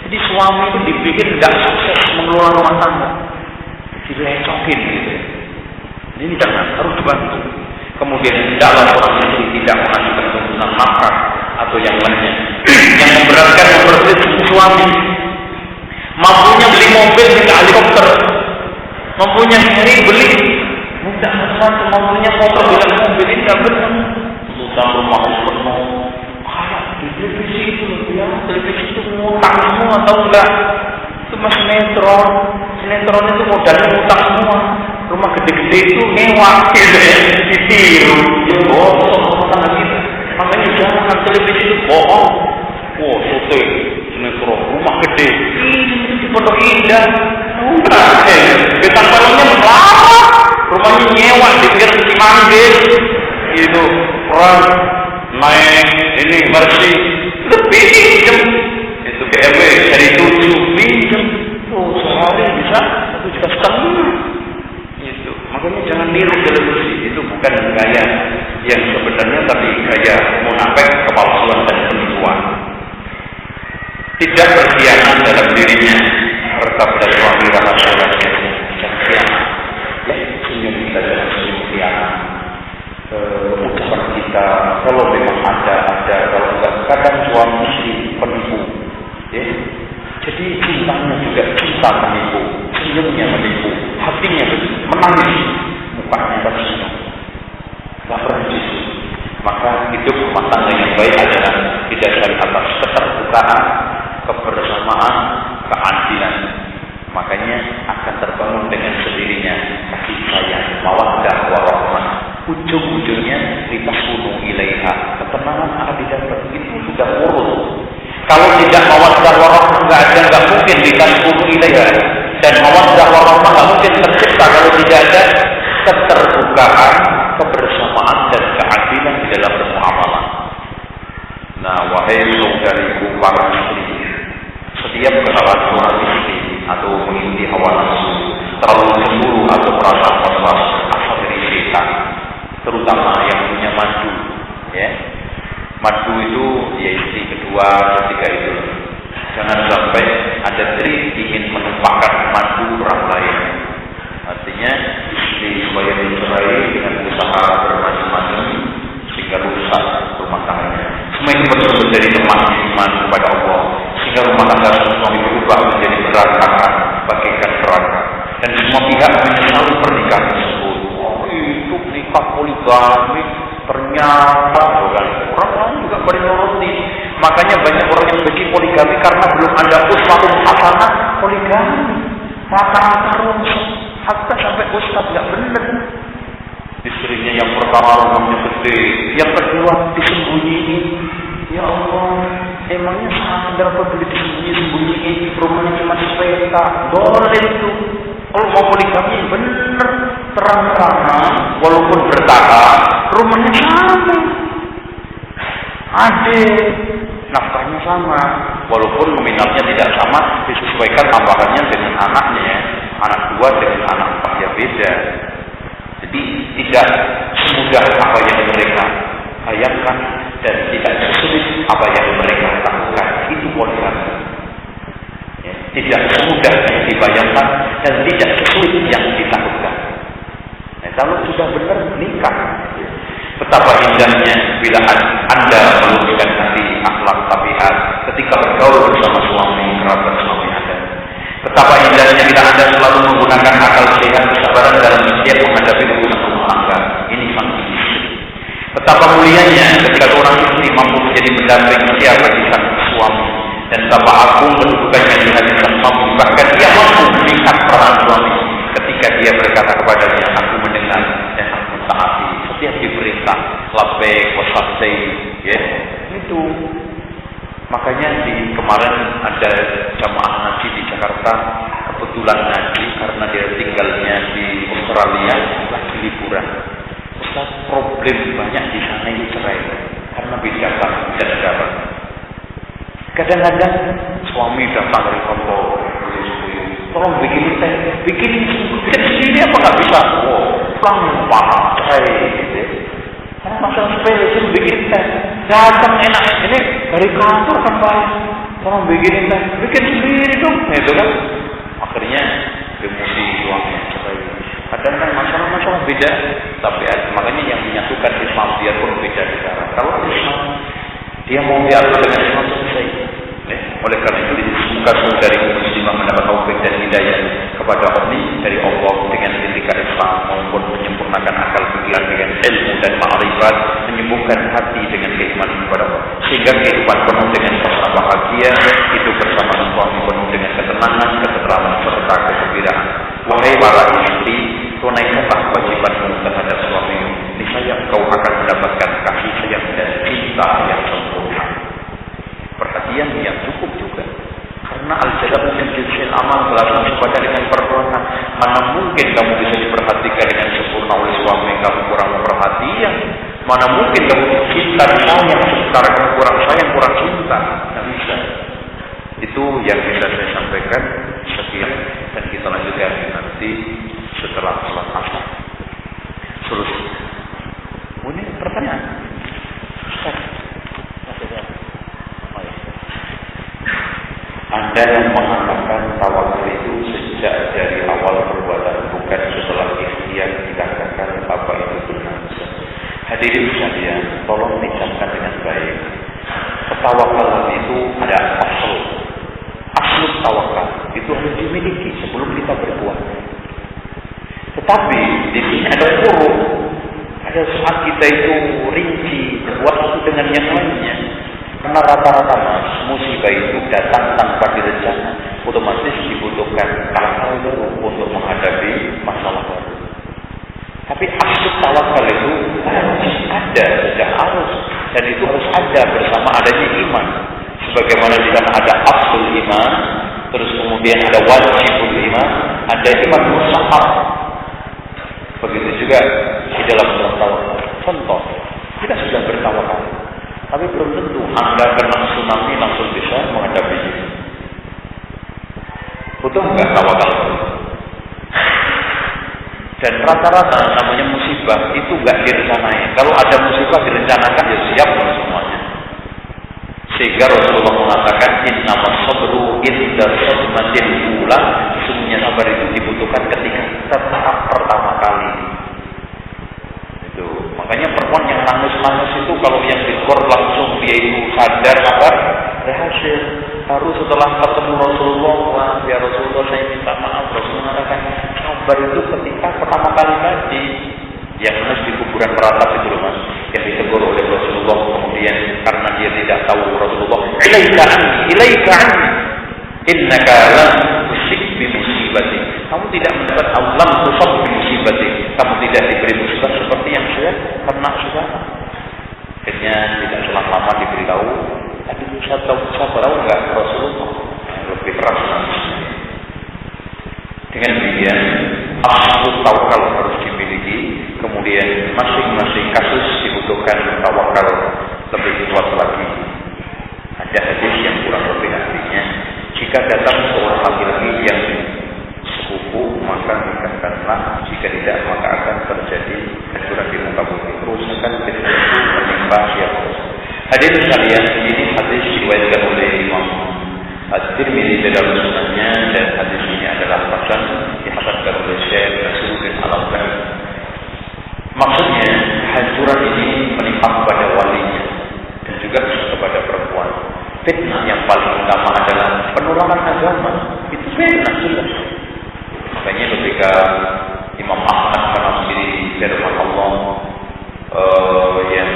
Jadi suami itu dibikin tidak sukses mengelola rumah tangga, dilecokin gitu. Ini jangan, harus dibantu. Kemudian tidaklah orang istri tidak mengajukan tuntutan nafkah atau yang lainnya yang memberatkan suami. Mampunya beli mobil hingga helikopter, mampunya beli tidak sesuatu, mampunya motor dengan mobil ini tidak benar. Utang rumah penuh, kayak di televisi itu ya, televisi itu ngutang semua atau enggak? Itu mas sinetron itu modalnya ngutang semua. Rumah gede-gede itu mewah gitu ya, ditiru, ya bohong rumah tangga kita. Makanya jangan televisi itu bohong. Wah, syuting sinetron rumah gede. Di Pondok Indah, bintang filmnya melarat, rumahnya nyewa di pinggir Cimanggis, itu orang naik ini versi lebih pinjam, itu BMW dari 7 pinjam, sehari bisa 1,5 juta, itu makanya jangan niru televisi, itu bukan gaya yang sebenarnya tapi gaya munafik, kepalsuan dan penipuan. Tidak berkhianat dalam dirinya, serta pada suami rahasia-rahasia dan khianat. Ya, senyum kita jangan senyum khianat. Ucapan kita, kalau memang ada, kalau enggak, kadang suami istri penipu. Ya, jadi cintanya juga cinta menipu, senyumnya menipu, hatinya menangis, mukanya tersenyum. Tak pernah itu. Maka hidup rumah tangga yang baik adalah didasari atas keterbukaan, kebersamaan, keadilan. Makanya akan terbangun dengan sendirinya kasih sayang, mawaddah warahmah. Ujung-ujungnya litaskunu ilaiha, ketenangan akan didapat. Itu sudah urus. Kalau tidak mawaddah mawaddah warahmah nggak mungkin ditaskunu ilaiha, dan mawaddah warahmah nggak mungkin tercipta kalau tidak ada keterbukaan, kebersamaan dan keadilan di dalam bermuamalah. Nah, wahai saudariku para istri, setiap kesalahan seorang istri atau mengikuti hawa nafsu, terlalu cemburu atau merasa was-was, asal dari setan, terutama yang punya madu, ya. Madu itu ya istri kedua, ketiga itu. Jangan sampai ada trik ingin menumpahkan madu orang lain. Artinya istri supaya dicerai dengan usaha bermacam-macam sehingga rusak rumah tangganya. Semua itu betul menjadi teman iman kepada Allah, sehingga rumah tangga suami berubah menjadi berantakan, bagaikan neraka. Dan semua pihak menyesali pernikahan tersebut. Oh, itu nikah poligami ternyata bukan orang lain juga menuruti. Makanya banyak orang yang benci poligami karena belum ada uswatun hasanah poligami. Rata-rata rusak, hatta sampai ustaz nggak benar. Istrinya yang pertama rumahnya gede, yang kedua disembunyiin. Ya Allah, emangnya sadar apa boleh disembunyiin? Rumahnya cuma sepeta, boleh itu. Kalau mau poligami bener, terang-terangan, walaupun bertahap, rumahnya sama, adik, nafkahnya sama, walaupun nominalnya tidak sama, disesuaikan tambahannya dengan anaknya, ya. Anak dua dengan anak empat ya beda. Jadi tidak semudah apa yang mereka bayangkan dan tidak sesulit apa yang mereka lakukan. Itu poligami. Ya, tidak semudah yang dibayangkan dan tidak sesulit yang ditakutkan. Nah, kalau sudah benar nikah, betapa indahnya bila Anda meluruskan hati, akhlak, tabiat ketika bergaul bersama suami, kerabat suami Anda. Betapa indahnya bila Anda selalu menggunakan akal sehat, kesabaran dalam setiap menghadapi urusan rumah tangga. Ini sang istri. Betapa mulianya ketika seorang istri mampu menjadi pendamping setia bagi sang suami, dan betapa agung kedudukannya di hati sang suami. Bahkan dia mampu melihat peran suami ketika dia berkata kepadanya, aku mendengar dan aku taati setiap diperintah, labbaik wa sa'daik, ya. Itu. Makanya di kemarin ada jamaah ngaji di Jakarta, kebetulan ngaji karena dia tinggalnya di Australia, lagi liburan. Ustaz, problem banyak di sana itu cerai karena beda negara. Kadang-kadang suami datang dari kantor, tolong bikin teh, bikin sendiri apa nggak bisa? Oh, paham cerai, gitu. Karena masalah sepele itu bikin teh, datang enak ini dari kantor kan bayar, tolong bikin teh, bikin sendiri dong, itu kan. Akhirnya emosi suaminya cerai. Kadang-kadang masalah-masalah beda, tapi makanya yang menyatukan Islam biarpun beda negara. Kalau Islam dia mau diatur dengan Islam selesai. Oleh karena itu semoga saudari muslimah mendapat taufik dan hidayah kepada Allah dari Allah dengan etika Islam maupun menyempurnakan akal pikiran dengan ilmu dan ma'rifat, menyembuhkan hati dengan keimanan kepada Allah, sehingga kehidupan penuh dengan rasa bahagia, hidup bersama suami penuh dengan ketenangan, ketenteraman serta kegembiraan. Wahai para istri, tunaikanlah kewajibanmu terhadap suamimu. Niscaya engkau akan mendapatkan kasih sayang dan cinta yang sempurna. Perhatian yang cukup juga, karena al-jazaa min jinsil amal, balasan sepadan dengan perbuatan. Mana mungkin kamu bisa diperhatikan dengan sempurna oleh suami kamu kurang perhatian? Mana mungkin kamu cinta sayang sementara kamu kurang sayang, kurang cinta? Tidak bisa. Itu yang bisa saya sampaikan. Sekian, dan kita lanjutkan nanti setelah sholat asar. Selesai. Ini pertanyaan. Anda yang mengatakan tawakal itu sejak dari awal perbuatan, bukan setelah ikhtiar dikatakan apa itu benar. Hadirin sekalian, tolong dicamkan dengan baik. Tawakal itu ada asal. Asal tawakal itu harus dimiliki sebelum kita berbuat. Tetapi di sini ada huruf. Ada saat kita itu rinci berbuat itu dengan yang lainnya. Karena rata-rata musibah itu datang tanpa direncana, otomatis dibutuhkan akal baru untuk menghadapi masalah baru. Tapi asal tawakal itu harus ada sejak awal, dan itu harus ada bersama adanya iman. Sebagaimana di sana ada aslul iman, terus kemudian ada wajibul iman, ada iman mustahab. Begitu juga di dalam bertawakal. Contoh, kita sudah bertawakal, tapi belum tentu Anda kena tsunami langsung bisa menghadapinya. Butuh nggak tawakal? Dan rata-rata namanya musibah itu nggak direncanain. Kalau ada musibah direncanakan ya siap semuanya. Sehingga Rasulullah mengatakan innamas sabru inda sadmatil ula, sesungguhnya sabar itu dibutuhkan ketika tertarik pertama kali. Itu makanya perempuan yang nangis-nangis itu kalau yang dikor langsung dia itu sadar sabar berhasil. Baru setelah ketemu Rasulullah, wah ya Rasulullah saya minta maaf. Rasulullah mengatakan sabar itu ketika pertama kali tadi yang harus di kuburan meratap itu loh mas, yang ditegur oleh Rasulullah kemudian karena dia tidak tahu Rasulullah ilaika anni innaka lam tusib bi musibati, kamu tidak mendapat Allah tusab bi musibati, kamu tidak diberi musibah seperti yang saya pernah sudah. Akhirnya tidak selang lama diberitahu, tadi saya tahu enggak Rasulullah lebih keras nangisnya. Dengan demikian asal tawakal harus dimiliki. Kemudian masing-masing kasus dibutuhkan tawakal lebih kuat lagi. Ada hadis yang kurang lebih artinya, jika datang seorang laki-laki yang sepupu maka nikahkanlah, jika tidak maka akan terjadi hancuran di muka bumi, kerusakan fitnah itu menimpa siapa. Hadirin sekalian, ini hadis diriwayatkan oleh Imam At-Tirmidzi dalam sunannya, dan hadis ini adalah hasan, dihasankan oleh Syekh Nasruddin Al-Albani. Maksudnya hancuran ini menimpa kepada walinya dan juga kepada perempuan. Fitnah yang paling utama adalah penolakan agama. Itu fitnah jelas. Makanya ketika Imam Ahmad menafsiri firman Allah yang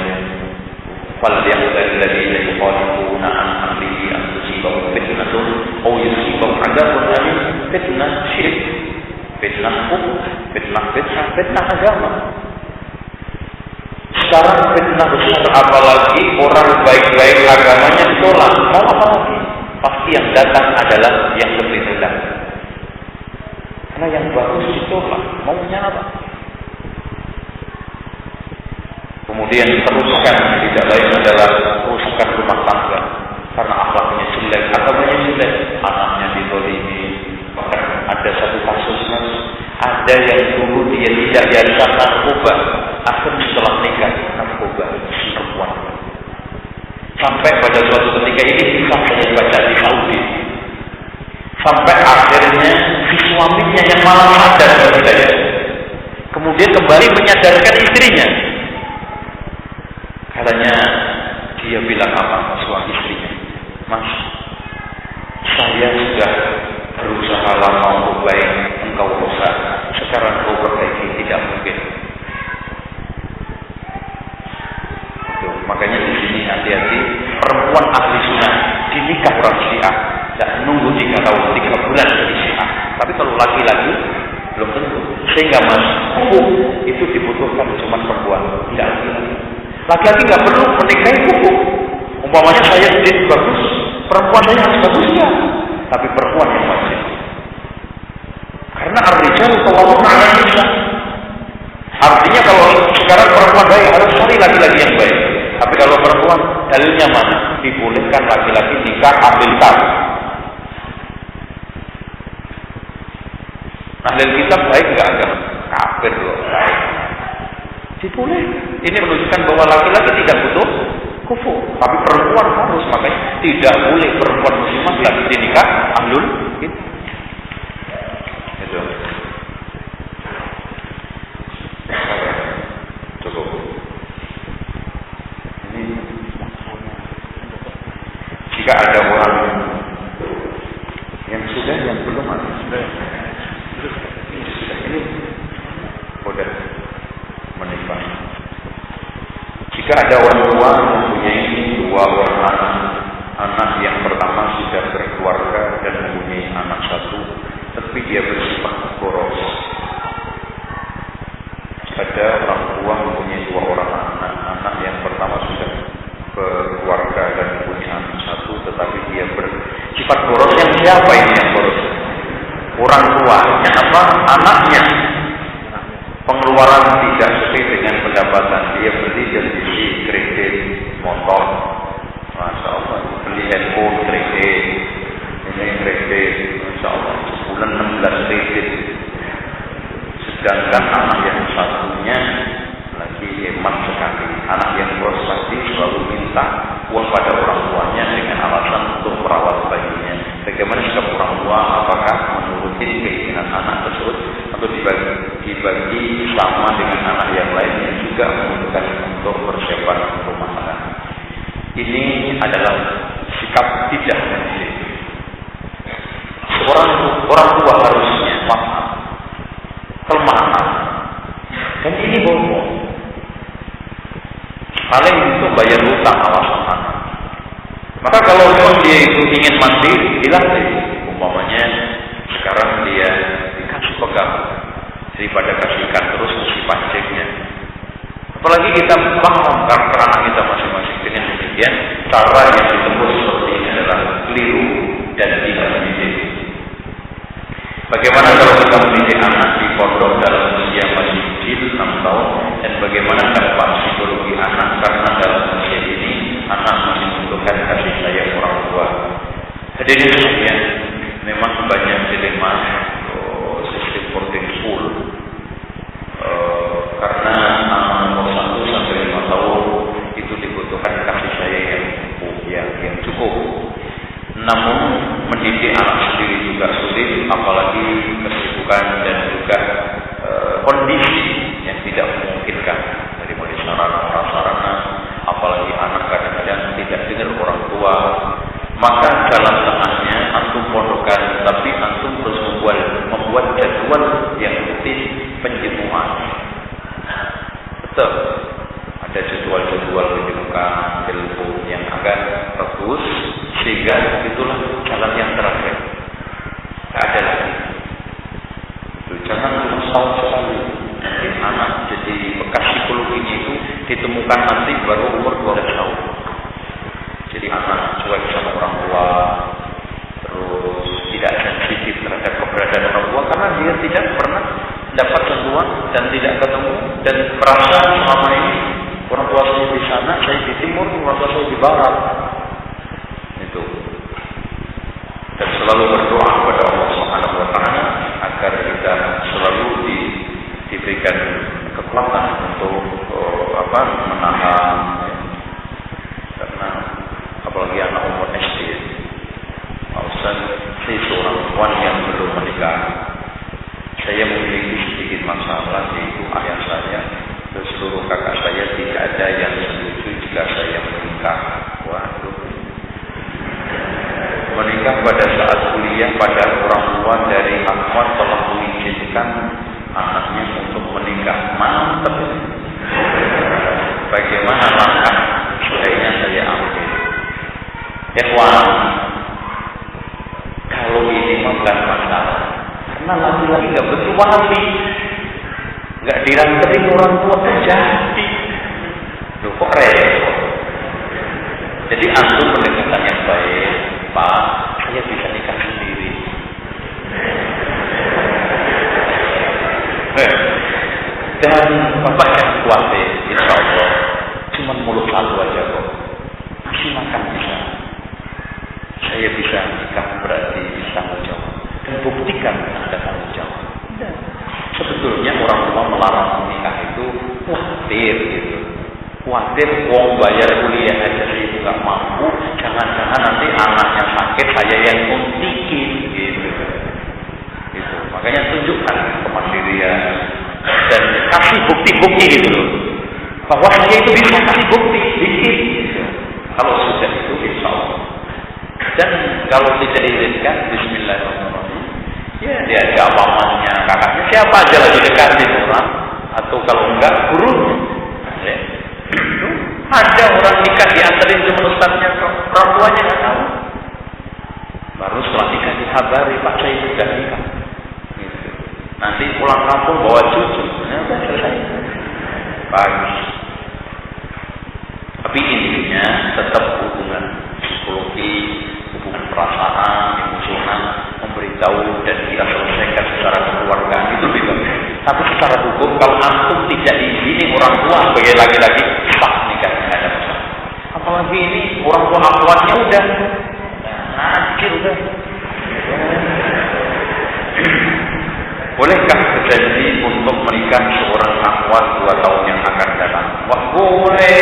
fal yahdzaril yuqalibuna an amrihi an tusibahum fitnatun aw yusibahum adzabun alim. Fitnah syirik, fitnah hukum, fitnah agama. Sekarang fitnah besar, apalagi orang baik-baik agamanya ditolak. Mau apa lagi? Pasti yang datang adalah yang lebih rendah. Karena yang bagus ditolak. Maunya apa? Kemudian kerusakan tidak lain adalah kerusakan rumah tangga. Karena akhlaknya jelek, agamanya jelek, anaknya dizalimi. Bahkan ada satu kasus mas, ada yang dulu dia tidak biasa narkoba, akhirnya setelah nikah narkoba perempuan. Sampai pada suatu ketika ini kisah saya baca di Saudi. Sampai akhirnya si suaminya yang malah sadar dari saya. Kemudian kembali menyadarkan istrinya. Katanya dia bilang apa suami istrinya? Mas, saya sudah berusaha lama untuk baik, engkau rusak. Sekarang kau perbaiki, tidak mungkin. Itu, makanya di sini hati-hati perempuan ahli sunnah dinikah orang Syiah, tidak menunggu 3 tahun, 3 bulan jadi Syiah. Tapi kalau laki-laki belum tentu. Sehingga mas, hukum itu dibutuhkan cuma perempuan, tidak laki-laki. Laki-laki nggak perlu menikahi hukum. Umpamanya saya jadi bagus, perempuan saya harus bagus ya. Tapi perempuan yang wajib. Karena ar-rijal qawwamuna 'ala nisa. Artinya kalau sekarang perempuan baik harus cari laki-laki yang baik. Tapi kalau perempuan, dalilnya mana? Dibolehkan laki-laki nikah ambil tas. Ahli kitab baik enggak agama? Kafir loh, baik. Diboleh. Ini menunjukkan bahwa laki-laki tidak butuh kufur, tapi perempuan harus, makanya tidak boleh perempuan muslimah lagi dinikah ahlul kitab. Itu. Cukup. Ini jika ada orang yang sudah, yang belum ada, sudah ini sudah menikah. Jika ada orang tua mempunyai 2 orang anak yang pertama sudah berkeluarga dan mempunyai anak 1, tapi dia bersifat boros. Ada orang tua mempunyai 2 orang anak yang pertama sudah berkeluarga dan mempunyai anak 1, tetapi Sifat boros yang siapa ini yang boros? Orang tuanya apa? Anaknya. Pengeluaran tidak sesuai dengan pendapatan. Dia beli kredit motor. Masya Allah. Beli handphone kredit. Ini kredit. Masya Allah. Sebulan 16 kredit. Sedangkan anak yang satunya lagi hemat sekali. Anak yang boros tadi selalu minta uang pada orang tuanya dengan alasan untuk merawat bayinya. Bagaimana sikap orang tua? Apakah menuruti keinginan anak tersebut atau dibagi sama dengan anak yang lain yang juga membutuhkan untuk persiapan rumah tangga? Ini adalah sikap tidak mendidik. Orang tua harusnya paham kelemahan dan ini bohong. Paling untuk bayar hutang alasan anak. Maka kalau memang dia itu ingin mandiri, dilatih. Umpamanya sekarang dia dikasih pegang daripada kasihkan terus simpan ceknya. Apalagi kita paham karakter anak kita masing-masing, dengan demikian cara yang ditempuh seperti ini adalah keliru dan tidak mendidik. Bagaimana kalau kita mendidik anak di pondok dalam usia masih kecil 6 tahun, dan bagaimana dampak psikologi anak karena dalam usia ini anak masih membutuhkan kasih sayang orang tua. Hadirin sekalian, memang banyak dilema sistem boarding school karena anak umur 1 sampai 5 tahun itu dibutuhkan kasih sayang yang cukup. Namun mendidik anak sendiri juga sulit, apalagi kesibukan dan juga kondisi yang tidak memungkinkan dari sarana-sarana, apalagi anak kadang-kadang tidak dengar orang tua. Maka jalan tengahnya antum pondokkan, tapi antum terus membuat jadwal yang rutin penjemuan. Betul. Ada jadwal penjemukan telepon yang agak bagus, sehingga itulah jalan yang terakhir. Tidak ada lagi. Jangan menyesal sekali. Anak jadi bekas psikologinya itu ditemukan nanti baru umur 12 tahun. Jadi anak cuek sama orang tua, terus tidak sensitif terhadap keberadaan orang tua karena dia tidak pernah dapat sentuhan dan tidak ketemu dan merasa selama ini orang tua saya di sana, saya di timur, orang tua saya di barat. Itu. Dan selalu berdoa kepada Allah Subhanahu wa taala agar kita selalu diberikan kekuatan untuk menahan, karena apalagi anak umur SD. Ustaz, saya seorang perempuan yang belum menikah. Saya memiliki sedikit masalah, yaitu ayah saya dan seluruh kakak saya tidak ada yang setuju jika saya menikah. Waduh. Menikah pada saat kuliah, pada orang tua dari akhwat telah mengizinkan anaknya untuk menikah. Mantap. Bagaimana langkah sebaiknya saya ambil? Ikhwan, kalau ini bukan masalah, karena laki-laki nggak betul wali, nggak diranterin orang tua terjadi. Loh, kok repot? Jadi antum pendekatan yang baik, Pak, saya bisa nikah sendiri. Dan Bapak jangan khawatir, insya Allah cuma mulut lalu aja kok. Masih makan bisa. Saya bisa nikah berarti bisa tanggung jawab. Dan buktikan ada tanggung jawab. Sebetulnya orang tua melarang nikah itu khawatir gitu. Khawatir uang bayar kuliah aja itu nggak mampu, jangan-jangan nanti anaknya sakit saya yang untikin gitu. Gitu. Makanya tunjukkan kemandirian dan kasih bukti-bukti gitu bahwa saya itu bisa kasih bukti dikit gitu. Kalau sudah itu insya Allah. Dan kalau tidak izinkan, bismillahirrahmanirrahim, ya diajak pamannya, kakaknya, siapa aja lagi dekatin orang, atau kalau enggak gurunya. Ada orang nikah diantarin cuma ustaznya, orang tuanya nggak tahu. Baru setelah nikah dikabari, Pak saya sudah nikah. Gitu. Nanti pulang kampung bawa cucu, ya udah selesai. Bagus. Tapi intinya tetap hubungan psikologi, hubungan perasaan, tahu dan kita selesaikan secara kekeluargaan itu lebih bagus. Tapi secara hukum kalau antum tidak diizini orang tua sebagai laki-laki, sah nikahnya ada masalah. Apalagi ini orang tua akhwatnya udah hancur udah. Bolehkah berjanji untuk menikah seorang akhwat 2 tahun yang akan datang? Wah boleh,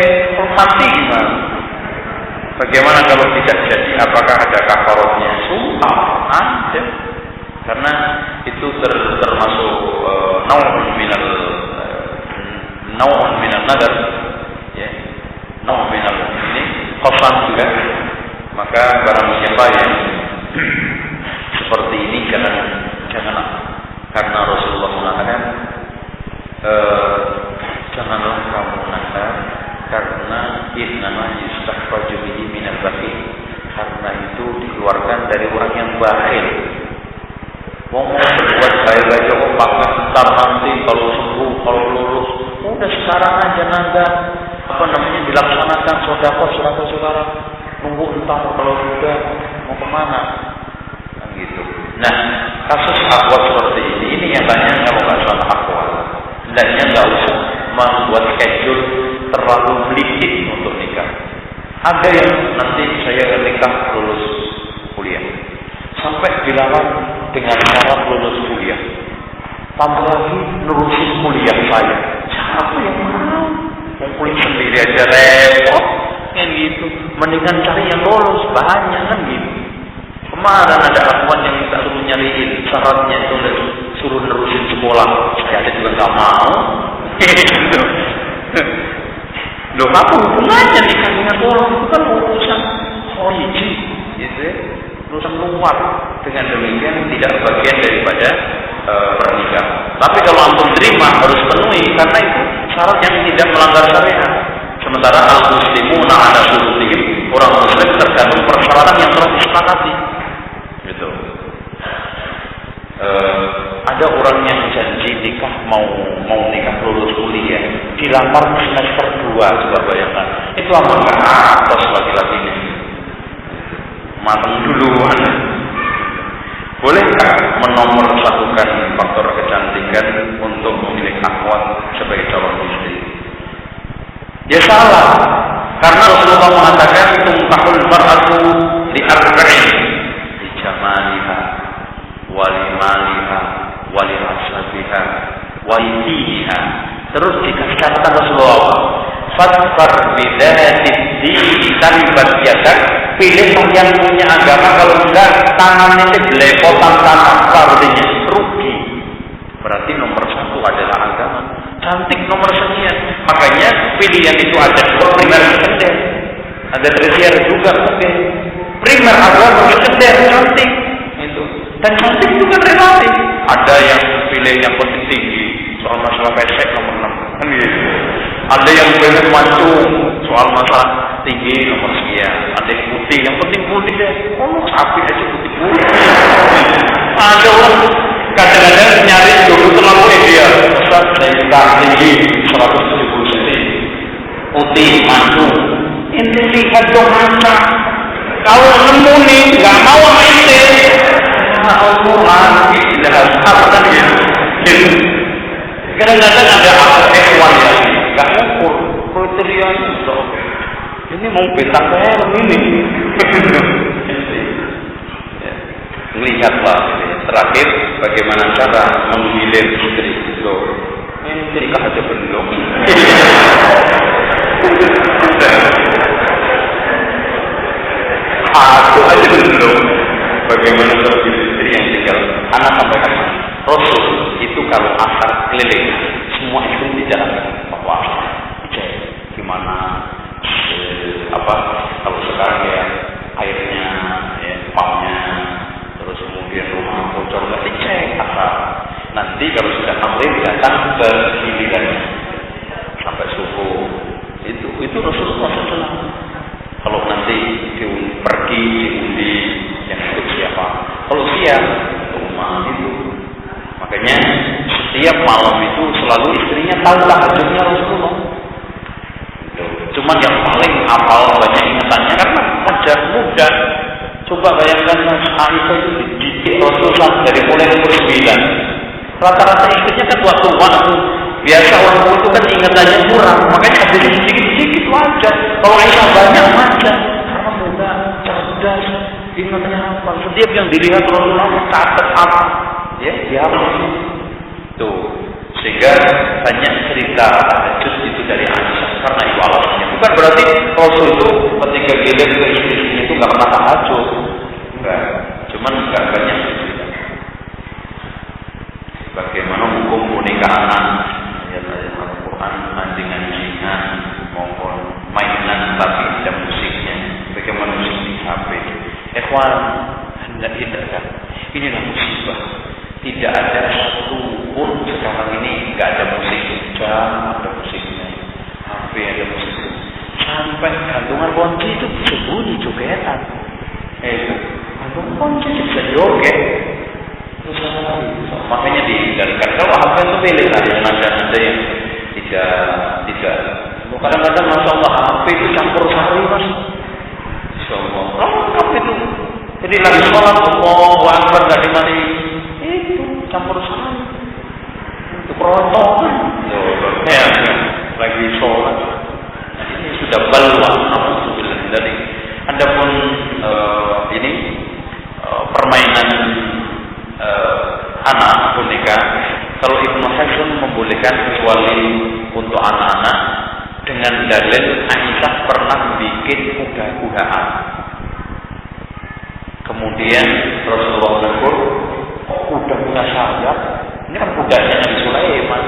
mati gimana? Bagaimana kalau tidak jadi? Apakah ada kafarotnya? Sumpah ada, karena itu termasuk nau'un minal nadar, ya, nau'un minal ini qasam juga. Maka barang siapa yang seperti ini janganlah, karena Rasulullah mengatakan janganlah kamu nakal, karena innama yustafraju bihi minal bakhil, karena itu dikeluarkan dari orang yang bakhil. Mau buat baik aja kok pakai ntar nanti kalau sembuh, kalau lulus, udah sekarang aja naga dilaksanakan sedekah sekarang, nunggu entar kalau sudah mau kemana, nah, gitu. Nah, kasus akhwat seperti ini yang tanya kalau nggak salah akhwat, hendaknya nggak usah membuat schedule terlalu melipit untuk nikah. Ada yang nanti saya nikah lulus kuliah, sampai dilarang dengan syarat lulus kuliah, tambah lagi nerusin kuliah saya. Siapa yang mau? Kuliah sendiri aja repot, kan gitu. Mendingan cari yang lulus, banyak kan gitu. Kemarin ada akhwat yang minta suruh nyariin syaratnya itu suruh nerusin sekolah, saya ada juga nggak mau. Loh, apa hubungannya nikah dengan orang? Itu kan urusan khariji, gitu ya, urusan luar. Dengan demikian tidak bagian daripada pernikahan. Tapi kalau antum terima harus penuhi, karena itu syarat yang tidak melanggar syariat. Sementara al-muslimuna ala syurutihim, orang muslim tergantung persyaratan yang telah disepakati. Gitu. Ada orang yang janji nikah mau nikah lulus kuliah, dilamar semester 2, coba bayangkan. Itu apakah atas laki-lakinya? Matang duluan. Bolehkah menomorsatukan faktor kecantikan untuk memilih akhwat sebagai calon istri? Ya salah, karena Rasulullah mengatakan tunkahul mar'atu li arba'in, li jamaliha, wali maliha, wali hasabiha, wali diniha. Terus dikatakan Rasulullah, fadfar bidzatid dini taribat yadak, pilih yang punya agama, kalau enggak tangannya belepotan tangan, artinya rugi. Berarti nomor 1 adalah agama. Cantik nomor sekian. Makanya pilihan itu ada primer sekunder, ada tersier juga mungkin. Primer agama, sekunder cantik itu. Dan cantik juga relatif. Ada yang pilih yang penting tinggi, soal masalah pesek nomor 6 kan gitu. Ada yang pilih mancung, soal masalah tinggi nomor sekian. Ada yang putih, yang penting putih deh. Oh, sapi aja putih. Ada orang kadang-kadang nyari jodoh terlalu ideal. Ustaz, saya tinggi 170 cm, putih, mancung. Ente lihat dong mata. Kalau nemu nih, nggak mau sama ente. Al-Quran, tidak apa kan gitu. Kadang-kadang ada ikhwan yang nggak ngukur kriterianya itu. Ini mau bintang film ini. Lihatlah terakhir bagaimana cara menggilir istri itu. Nikah aja belum. Aku aja belum. Bagaimana tergilir istri yang tinggal anak sampai kapan? Rasul itu kalau asar keliling semua itu dijalankan bahwa gimana kalau sekarang ya airnya, ya, pumpnya, terus kemudian rumah bocor nggak dicek apa. Nanti kalau sudah maghrib datang ke gilirannya sampai subuh. Itu Rasulullah SAW. Kalau nanti pergi diundi yang ikut siapa? Kalau siap rumah itu. Makanya setiap malam itu selalu istrinya tahu tahajudnya Rasulullah. Cuman yang paling hafal banyak ingatannya karena muda. Coba bayangkan Aisyah itu Rasulullah dari mulai umur 9. Rata-rata ikutnya kan waktu-waktu. Biasa orang tua itu kan ingatannya kurang, makanya hadisnya sedikit-sedikit wajar. Kalau Aisyah banyak wajar, karena muda, cerdas, ingatnya apa. Setiap yang dilihat Rasulullah catat apa, ya dia tuh. Sehingga banyak cerita tahajud itu dari Aisyah karena itu alasannya. Bukan berarti Rasul itu ketika dilihat ke istrinya itu nggak pernah tahajud, enggak. Cuman nggak banyak cerita. Bagaimana hukum menikah anak? Al-Quran dengan zina maupun mainan tapi ada musiknya. Bagaimana musik di HP? Ikhwan, hendak hindarkan. Inilah musibah. Tidak ada satu pun sekarang ini nggak ada musik. Jam ada musiknya, HP ada musiknya. Sampai gantungan kunci itu bisa bunyi jogetan. Gantungan kunci bisa joget. Makanya dihindarikan. Kalau HP itu pilih lah yang ada yang tidak. Kadang-kadang Masya Allah HP itu campur sari mas. Masya Allah. Lengkap itu. Jadi lagi sholat Allahu Akbar nggak dimani itu campur sari. Itu perontokan. Ya, lagi sholat. Nah, ini sudah balwa. Alhamdulillah. Jadi adapun ini permainan anak boneka, kalau Ibnu Hazm membolehkan kecuali untuk anak-anak dengan dalil Aisyah pernah bikin kuda-kudaan. Kemudian Rasulullah menegur, kuda punya sayap? Ini kan kudanya Nabi Sulaiman.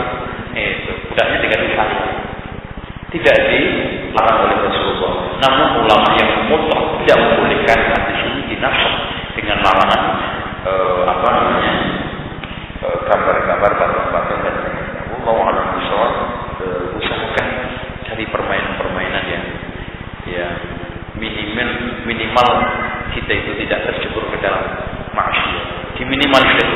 Kudanya dikasih sayap. Tidak dilarang oleh Rasulullah. Namun ulama yang mutlak tidak membolehkan hadis ini dinasakh dengan larangan gambar-gambar patung-patung dan Allah alam bisawab. Usahakan cari permainan-permainan yang minimal kita itu tidak terjebur ke dalam maksiat. Diminimalkan.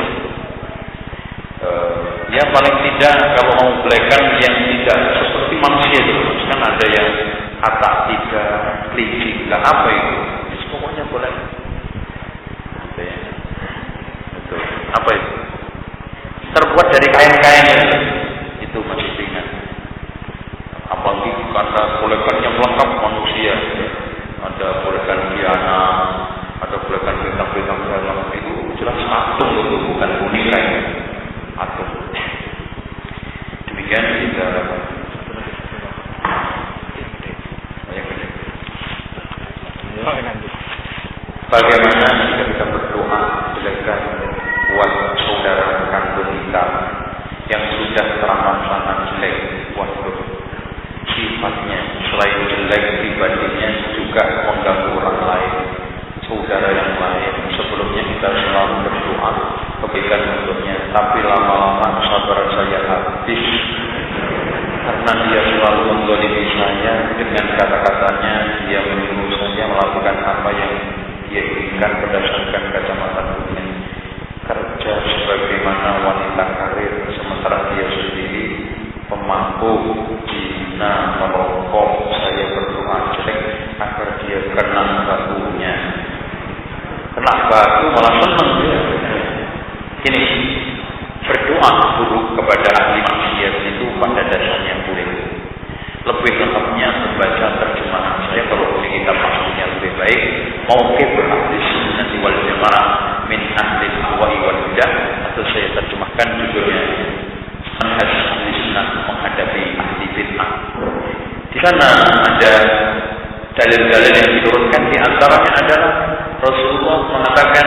Ya paling tidak kalau mau belekan yang tidak seperti manusia itu kan ada yang atak tiga, kelinci, lah apa itu? Pokoknya boleh. Apa itu? Terbuat dari kain-kain itu masih ringan. Apalagi karena bolekannya lengkap manusia, ada bolekan Diana, ada bolekan bintang-bintang dalam itu jelas patung itu bukan boneka, patung. Demikian kita bagaimana jika kita berdoa silakan buat saudara kandung kita yang sudah teramat sangat jelek, waduh sifatnya selain jelek pribadinya juga mengganggu orang lain, saudara yang lain. Sebelumnya kita selalu berdoa kebaikan untuknya, tapi lama-lama sabar saya habis karena dia selalu mendzalimi saya dengan kata-katanya. Dia menyuruh saya melakukan apa yang dia inginkan berdasarkan kacamata dunia, kerja sebagaimana wanita karir, sementara dia sendiri pemabuk, zina, merokok. Saya berdoa jelek agar dia kena batunya. Kena batu malah senang dia. Ini berdoa buruk kepada ahli maksiat itu pada dasarnya boleh. Lebih lengkapnya membaca terjemahan saya kalau di kitab maksudnya lebih baik. Mauqif ahli sunnah wal jamaah min ahli ahwa'i wal bidah, atau saya terjemahkan judulnya manhaj ahli sunnah menghadapi ahli bid'ah. Di sana ada dalil-dalil yang diturunkan, di antaranya adalah Rasulullah mengatakan,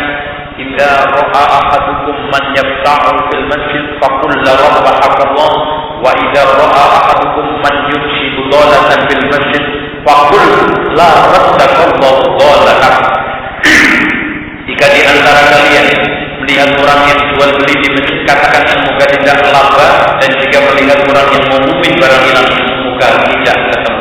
"Idza ra'a ahadukum man yabta'u fil masjid faqul la rabbahakallah, wa idza ra'a ahadukum man yunshidu dhalatan fil masjid faqul la raddakallahu dhalatan." Jika di antara kalian melihat orang yang jual beli di masjid, katakan semoga tidak laba, dan jika melihat orang yang mengumumkan barang hilang, semoga tidak ketemu